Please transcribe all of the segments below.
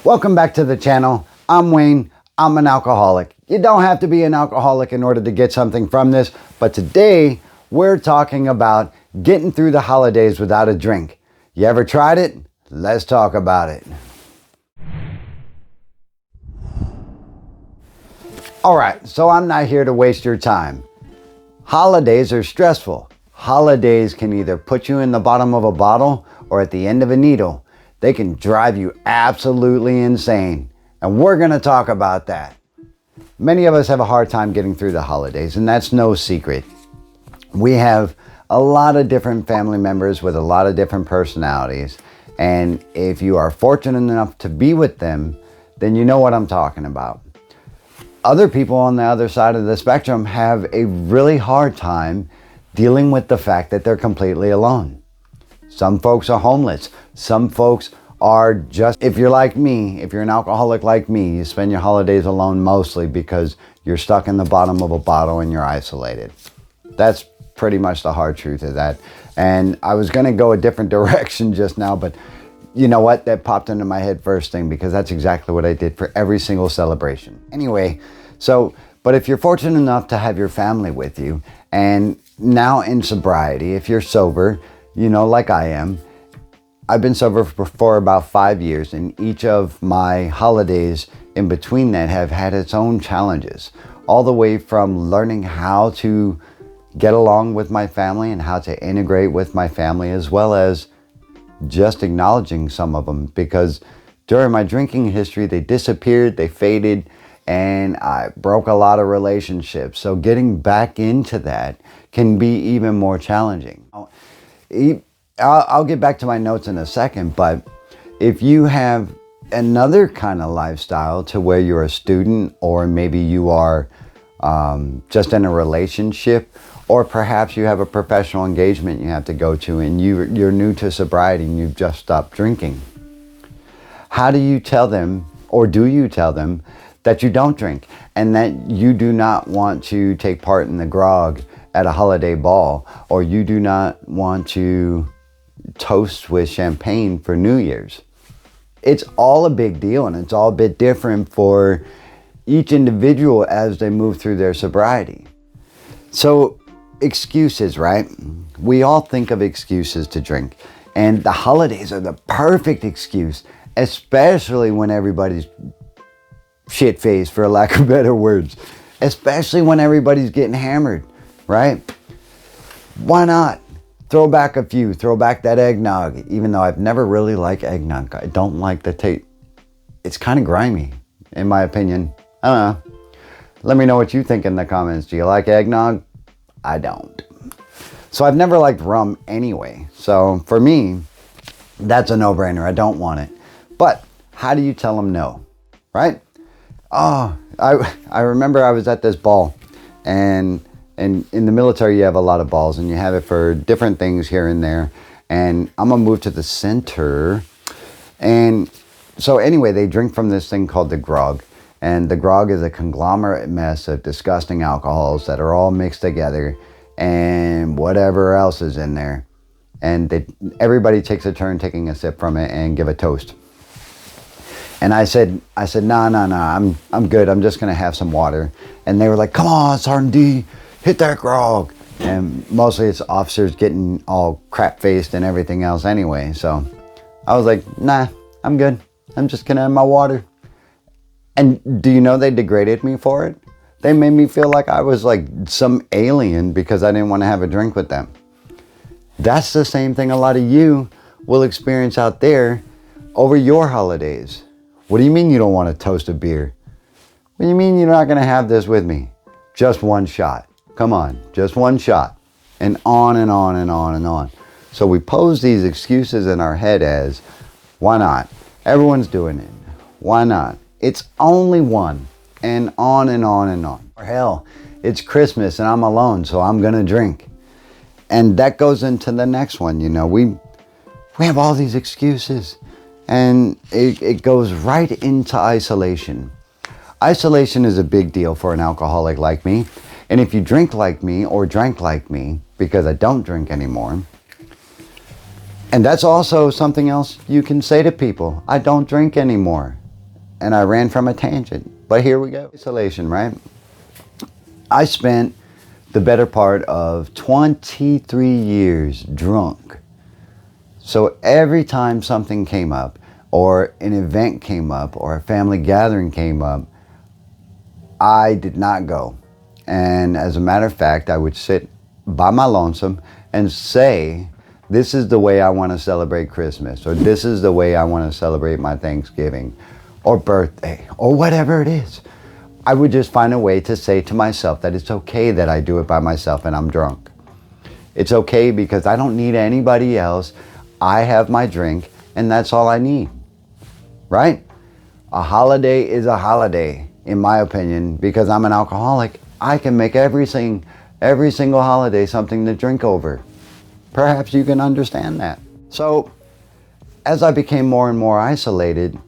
Welcome back to the channel. I'm Wayne. I'm an alcoholic. You don't have to be an alcoholic in order to get something from this, but today we're talking about getting through the holidays without a drink. You ever tried it? Let's talk about it. Alright, so I'm not here to waste your time. Holidays are stressful. Holidays can either put you in the bottom of a bottle or at the end of a needle. They can drive you absolutely insane. And we're going to talk about that. Many of us have a hard time getting through the holidays, and that's no secret. We have a lot of different family members with a lot of different personalities. And if you are fortunate enough to be with them, then you know what I'm talking about. Other people on the other side of the spectrum have a really hard time dealing with the fact that they're completely alone. Some folks are homeless. Some folks are just, if you're like me, if you're an alcoholic like me, you spend your holidays alone mostly because you're stuck in the bottom of a bottle and you're isolated. That's pretty much the hard truth of that. And I was going to go a different direction just now, but you know what? That popped into my head first thing because that's exactly what I did for every single celebration. Anyway, but if you're fortunate enough to have your family with you, and now in sobriety, if you're sober, you know, like I am, I've been sober for about 5 years, and each of my holidays in between that have had its own challenges, all the way from learning how to get along with my family and how to integrate with my family, as well as just acknowledging some of them, because during my drinking history, they disappeared, they faded, and I broke a lot of relationships. So getting back into that can be even more challenging. I'll get back to my notes in a second, but if you have another kind of lifestyle to where you're a student, or maybe you are just in a relationship, or perhaps you have a professional engagement you have to go to and you're new to sobriety and you've just stopped drinking, how do you tell them, or do you tell them, that you don't drink and that you do not want to take part in the grog at a holiday ball, or you do not want to toast with champagne for New Year's? It's all a big deal, and it's all a bit different for each individual as they move through their sobriety. So excuses, right? We all think of excuses to drink, and the holidays are the perfect excuse, especially when everybody's shit-faced, for lack of better words, especially when everybody's getting hammered, right? Why not throw back that eggnog, even though I've never really liked eggnog. I don't like the taste. It's kind of grimy, in my opinion. I don't know. Let me know what you think in the comments. Do you like eggnog? I don't. So I've never liked rum anyway. So for me, that's a no-brainer. I don't want it. But how do you tell them no, right? Oh, I remember I was at this ball, and in the military you have a lot of balls, and you have it for different things here and there. And I'm gonna move to the center. And so anyway, they drink from this thing called the grog. And the grog is a conglomerate mess of disgusting alcohols that are all mixed together and whatever else is in there. And everybody takes a turn taking a sip from it and give a toast. And I said, no, I'm good. I'm just going to have some water. And they were like, come on, Sergeant D, hit that grog. And mostly it's officers getting all crap-faced and everything else anyway. So I was like, nah, I'm good. I'm just going to have my water. And do you know they degraded me for it? They made me feel like I was like some alien because I didn't want to have a drink with them. That's the same thing a lot of you will experience out there over your holidays. What do you mean you don't want to toast a beer? What do you mean you're not going to have this with me? Just one shot. Come on, just one shot. And on and on and on and on. So we pose these excuses in our head as, why not? Everyone's doing it. Why not? It's only one. And on and on and on. Or hell, it's Christmas and I'm alone, so I'm going to drink. And that goes into the next one. You know, we have all these excuses. And it goes right into isolation. Isolation is a big deal for an alcoholic like me. And if you drink like me or drank like me, because I don't drink anymore, and that's also something else you can say to people. I don't drink anymore. and I ran from a tangent. But here we go. Isolation, right? I spent the better part of 23 years drunk. So every time something came up, or an event came up, or a family gathering came up, I did not go. And as a matter of fact, I would sit by my lonesome and say, this is the way I want to celebrate Christmas, or this is the way I want to celebrate my Thanksgiving, or birthday, or whatever it is. I would just find a way to say to myself that it's okay that I do it by myself and I'm drunk. It's okay because I don't need anybody else. I have my drink and that's all I need, right? A holiday is a holiday, in my opinion, because I'm an alcoholic. I can make every single holiday something to drink over. Perhaps you can understand that. So as I became more and more isolated,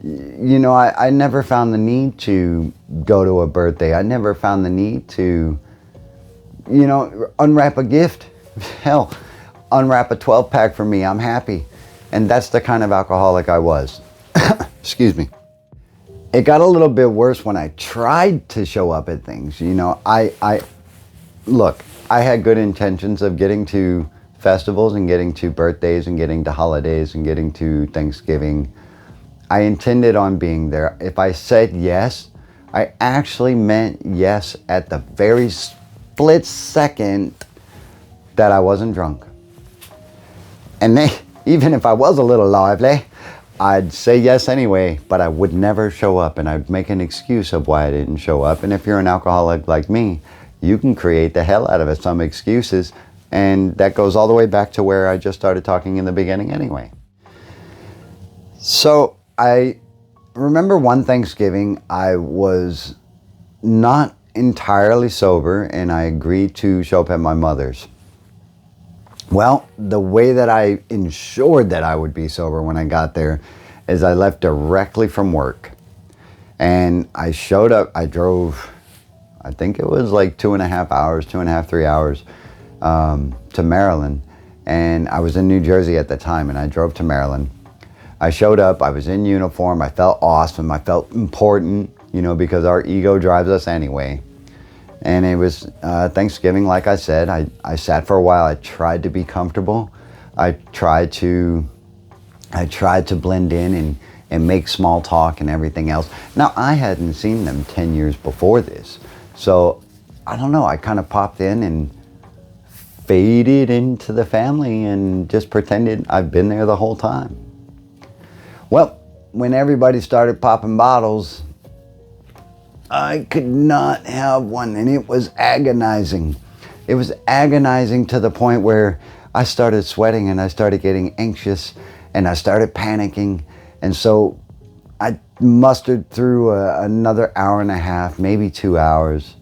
you know, I never found the need to go to a birthday. I never found the need to, you know, unwrap a gift. Hell, unwrap a 12-pack for me. I'm happy. And that's the kind of alcoholic I was. Excuse me. It got a little bit worse when I tried to show up at things. You know, look, I had good intentions of getting to festivals and getting to birthdays and getting to holidays and getting to Thanksgiving. I intended on being there. If I said yes, I actually meant yes at the very split second that I wasn't drunk. And even if I was a little lively, I'd say yes anyway, but I would never show up, and I'd make an excuse of why I didn't show up. And if you're an alcoholic like me, you can create the hell out of some excuses, and that goes all the way back to where I just started talking in the beginning anyway. So I remember one Thanksgiving, I was not entirely sober, and I agreed to show up at my mother's. Well, the way that I ensured that I would be sober when I got there is I left directly from work. And I showed up, I drove, I think it was like 2.5 hours, 3 hours to Maryland. And I was in New Jersey at the time, and I drove to Maryland. I showed up, I was in uniform, I felt awesome, I felt important, you know, because our ego drives us anyway. And it was Thanksgiving, like I said. I sat for a while. I tried to be comfortable. I tried to blend in and make small talk and everything else. Now, I hadn't seen them 10 years before this. So, I don't know, I kind of popped in and faded into the family and just pretended I've been there the whole time. Well, when everybody started popping bottles, I could not have one, and it was agonizing. It was agonizing to the point where I started sweating and I started getting anxious and I started panicking. And so I mustered through another 1.5 hours, maybe 2 hours.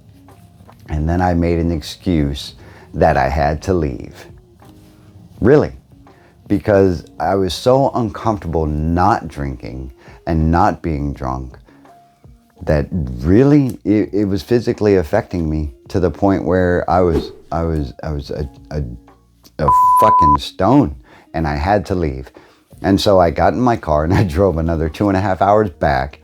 And then I made an excuse that I had to leave. Really. Because I was so uncomfortable not drinking and not being drunk that really it was physically affecting me to the point where I was a fucking stone, and I had to leave. And so I got in my car and I drove another 2.5 hours back.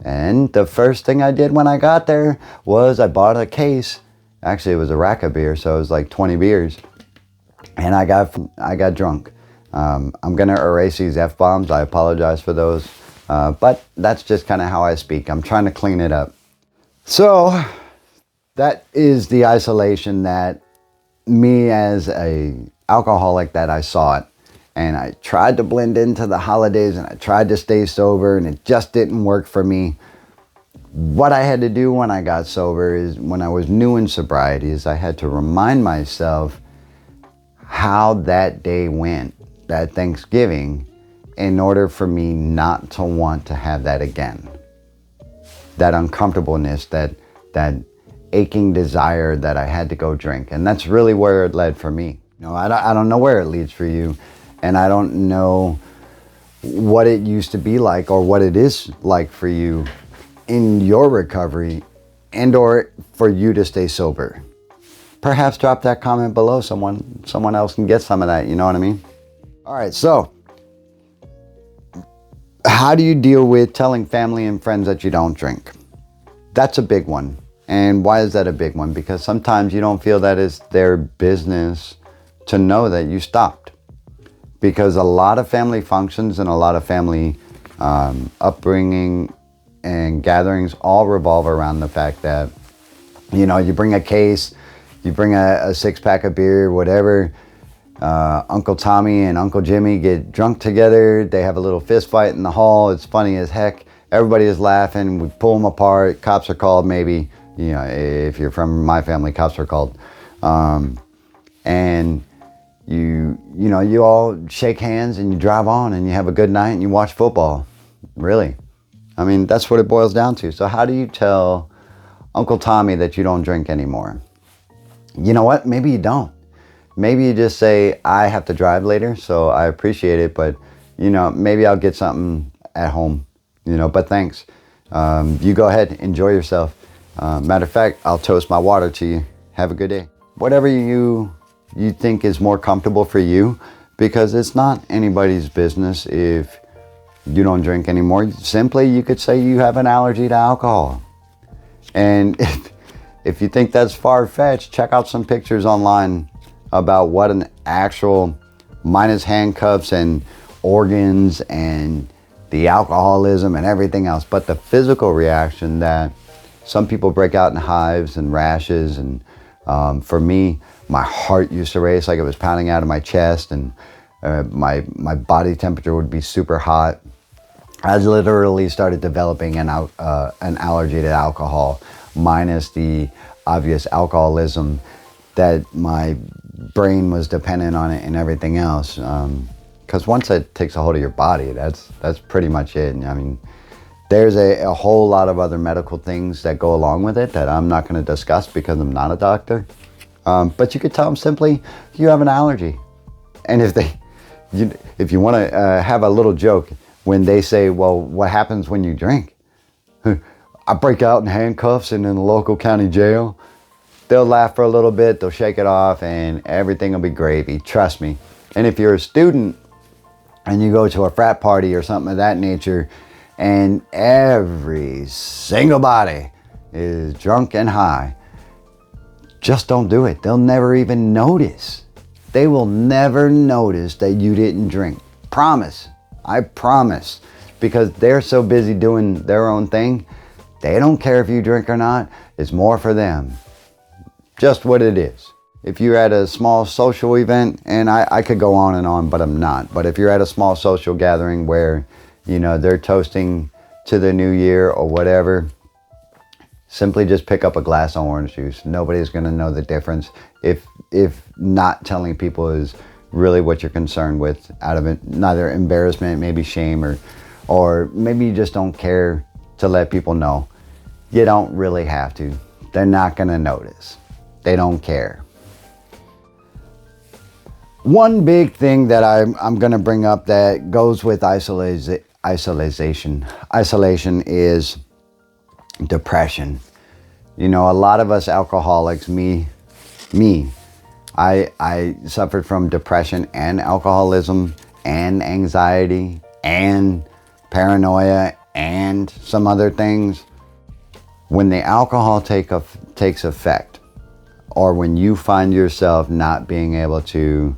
And the first thing I did when I got there was I bought a case. Actually, it was a rack of beer, so it was like 20 beers. And I got drunk. I'm gonna erase these F-bombs. I apologize for those. But that's just kind of how I speak. I'm trying to clean it up. So that is the isolation that me as a alcoholic that I sought. And I tried to blend into the holidays and I tried to stay sober, and it just didn't work for me. What I had to do when I got sober is, when I was new in sobriety, is I had to remind myself how that day went, that Thanksgiving, in order for me not to want to have that again. That uncomfortableness, that aching desire that I had to go drink. And that's really where it led for me. You know, I don't know where it leads for you, and I don't know what it used to be like or what it is like for you in your recovery, and or for you to stay sober. Perhaps drop that comment below. Someone else can get some of that, you know what I mean? All right, so How do you deal with telling family and friends that you don't drink? That's a big one. And why is that a big one? Because sometimes you don't feel that it's their business to know that you stopped. Because a lot of family functions and a lot of family upbringing and gatherings all revolve around the fact that, you know, you bring a case, you bring a six-pack of beer, whatever. Uncle Tommy and Uncle Jimmy get drunk together. They have a little fist fight in the hall. It's funny as heck. Everybody is laughing. We pull them apart. Cops are called, maybe. You know, if you're from my family, cops are called. And you know, you all shake hands and you drive on and you have a good night and you watch football. Really. I mean, that's what it boils down to. So how do you tell Uncle Tommy that you don't drink anymore? You know what? Maybe you don't. Maybe you just say, I have to drive later, so I appreciate it, but, you know, maybe I'll get something at home, you know, but thanks. You go ahead, enjoy yourself. Matter of fact, I'll toast my water to you. Have a good day. Whatever you think is more comfortable for you, because it's not anybody's business if you don't drink anymore. Simply, you could say you have an allergy to alcohol. And if you think that's far-fetched, check out some pictures online about what an actual, minus handcuffs and organs and the alcoholism and everything else, but the physical reaction that some people break out in hives and rashes. And for me, my heart used to race like it was pounding out of my chest, and my body temperature would be super hot. I literally started developing an allergy to alcohol, minus the obvious alcoholism that my brain was dependent on it and everything else. Because once it takes a hold of your body, that's pretty much it. I mean, there's a whole lot of other medical things that go along with it that I'm not going to discuss because I'm not a doctor. But you could tell them simply, you have an allergy. And if you want to have a little joke, when they say, well, what happens when you drink? I break out in handcuffs and in the local county jail. They'll laugh for a little bit, they'll shake it off, and everything will be gravy, trust me. And if you're a student and you go to a frat party or something of that nature, and every single body is drunk and high, just don't do it. They'll never even notice. They will never notice that you didn't drink. Promise. I promise. Because they're so busy doing their own thing, they don't care if you drink or not. It's more for them. Just what it is. If you're at a small social event, and I could go on and on, but I'm not. But if you're at a small social gathering where, you know, they're toasting to the new year or whatever, simply just pick up a glass of orange juice. Nobody's going to know the difference if not telling people is really what you're concerned with, out of it, neither embarrassment, maybe shame, or maybe you just don't care to let people know. You don't really have to. They're not going to notice. They don't care. One big thing that I'm going to bring up that goes with isolation is depression. You know, a lot of us alcoholics, I suffered from depression and alcoholism and anxiety and paranoia and some other things. When the alcohol takes effect, or when you find yourself not being able to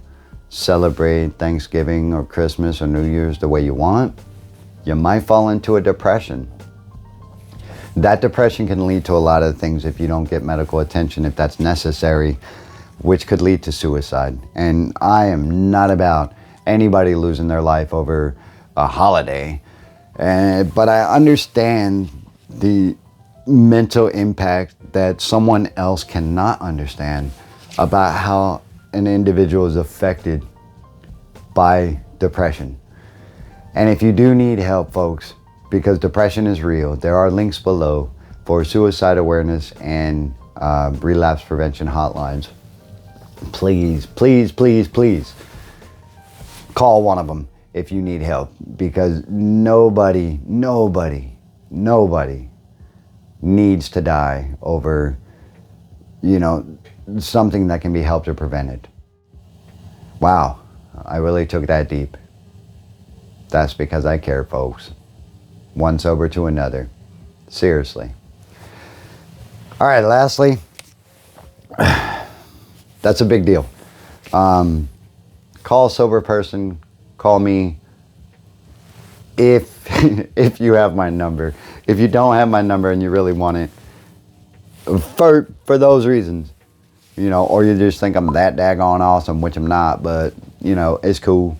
celebrate Thanksgiving or Christmas or New Year's the way you want, you might fall into a depression. That depression can lead to a lot of things if you don't get medical attention, if that's necessary, which could lead to suicide. And I am not about anybody losing their life over a holiday, but I understand the mental impact that someone else cannot understand about how an individual is affected by depression. And if you do need help, folks, because depression is real, there are links below for suicide awareness and relapse prevention hotlines. Please, please, please, please call one of them if you need help, because nobody needs to die over, you know, something that can be helped or prevented. Wow, I really took that deep. That's because I care, folks. one sober to another. Seriously. All right, lastly, that's a big deal. Call a sober person. Call me if if you have my number. If you don't have my number and you really want it, for those reasons, you know, or you just think I'm that daggone awesome, which I'm not, but, you know, it's cool.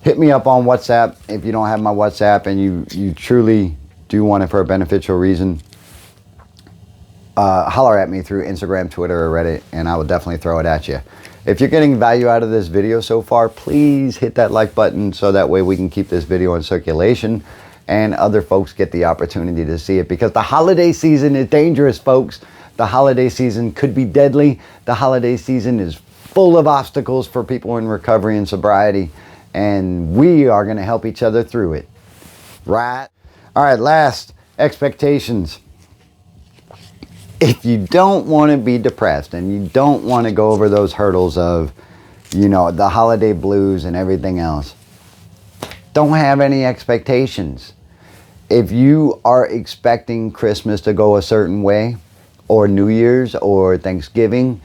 Hit me up on WhatsApp if you don't have my WhatsApp and you truly do want it for a beneficial reason. Holler at me through Instagram, Twitter, or Reddit, and I will definitely throw it at you. If you're getting value out of this video so far, please hit that like button so that way we can keep this video in circulation and other folks get the opportunity to see it, because the holiday season is dangerous, folks. The holiday season could be deadly. The holiday season is full of obstacles for people in recovery and sobriety, and we are going to help each other through it. Right? All right, last, expectations. If you don't want to be depressed and you don't want to go over those hurdles of, you know, the holiday blues and everything else, don't have any expectations. If you are expecting Christmas to go a certain way, or New Year's, or Thanksgiving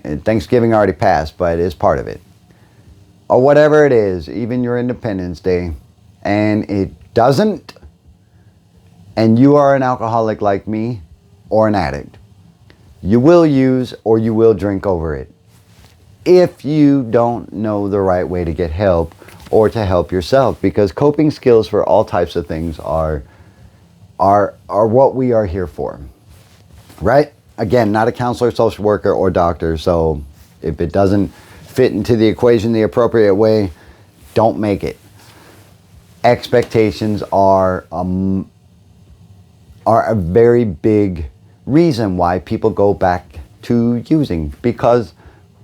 already passed, but it's part of it, or whatever it is, even your Independence Day, and it doesn't, and you are an alcoholic like me, or an addict, you will use or you will drink over it if you don't know the right way to get help or to help yourself, because coping skills for all types of things are what we are here for, right? Again, not a counselor, social worker, or doctor, so if it doesn't fit into the equation the appropriate way, don't make it. Expectations are a very big reason why people go back to using, because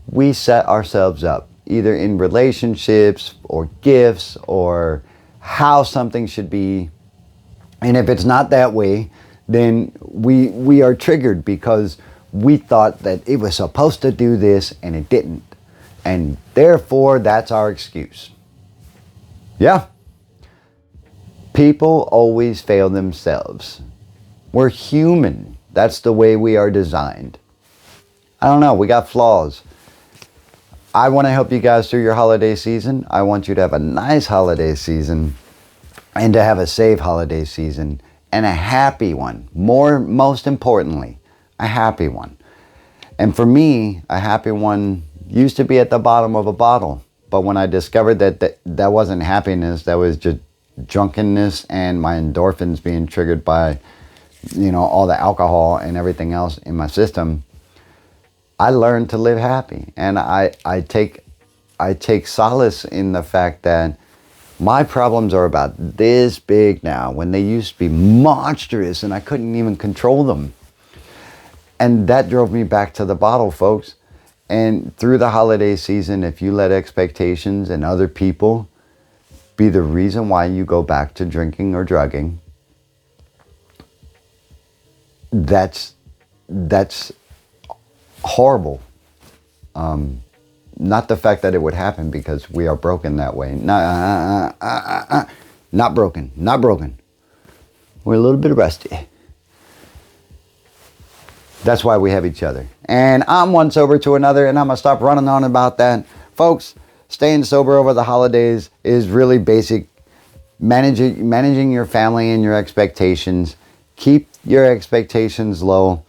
we set ourselves up either in relationships or gifts or how something should be, and if it's not that way, then we are triggered because we thought that it was supposed to do this and it didn't, and therefore that's our excuse. Yeah, people always fail themselves. We're human. That's the way we are designed. I don't know, we got flaws. I want to help you guys through your holiday season. I want you to have a nice holiday season and to have a safe holiday season and a happy one. Most importantly, a happy one. And for me, a happy one used to be at the bottom of a bottle. But when I discovered that wasn't happiness, that was just drunkenness and my endorphins being triggered by, you know, all the alcohol and everything else in my system, I learned to live happy. And I take solace in the fact that my problems are about this big now, when they used to be monstrous and I couldn't even control them. And that drove me back to the bottle, folks. And through the holiday season, if you let expectations and other people be the reason why you go back to drinking or drugging, that's horrible. Not the fact that it would happen, because we are broken that way. Not broken. We're a little bit rusty. That's why we have each other. And I'm one sober to another, and I'm going to stop running on about that. Folks, staying sober over the holidays is really basic. Managing your family and your expectations. Keep your expectations low.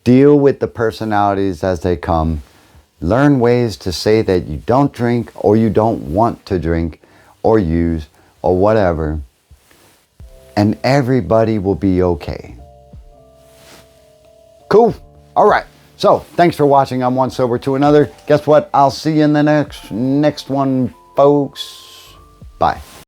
Deal with the personalities as they come. Learn ways to say that you don't drink or you don't want to drink or use or whatever. And everybody will be okay. Cool. All right. So thanks for watching. I'm one sober to another. Guess what? I'll see you in the next one, folks. Bye.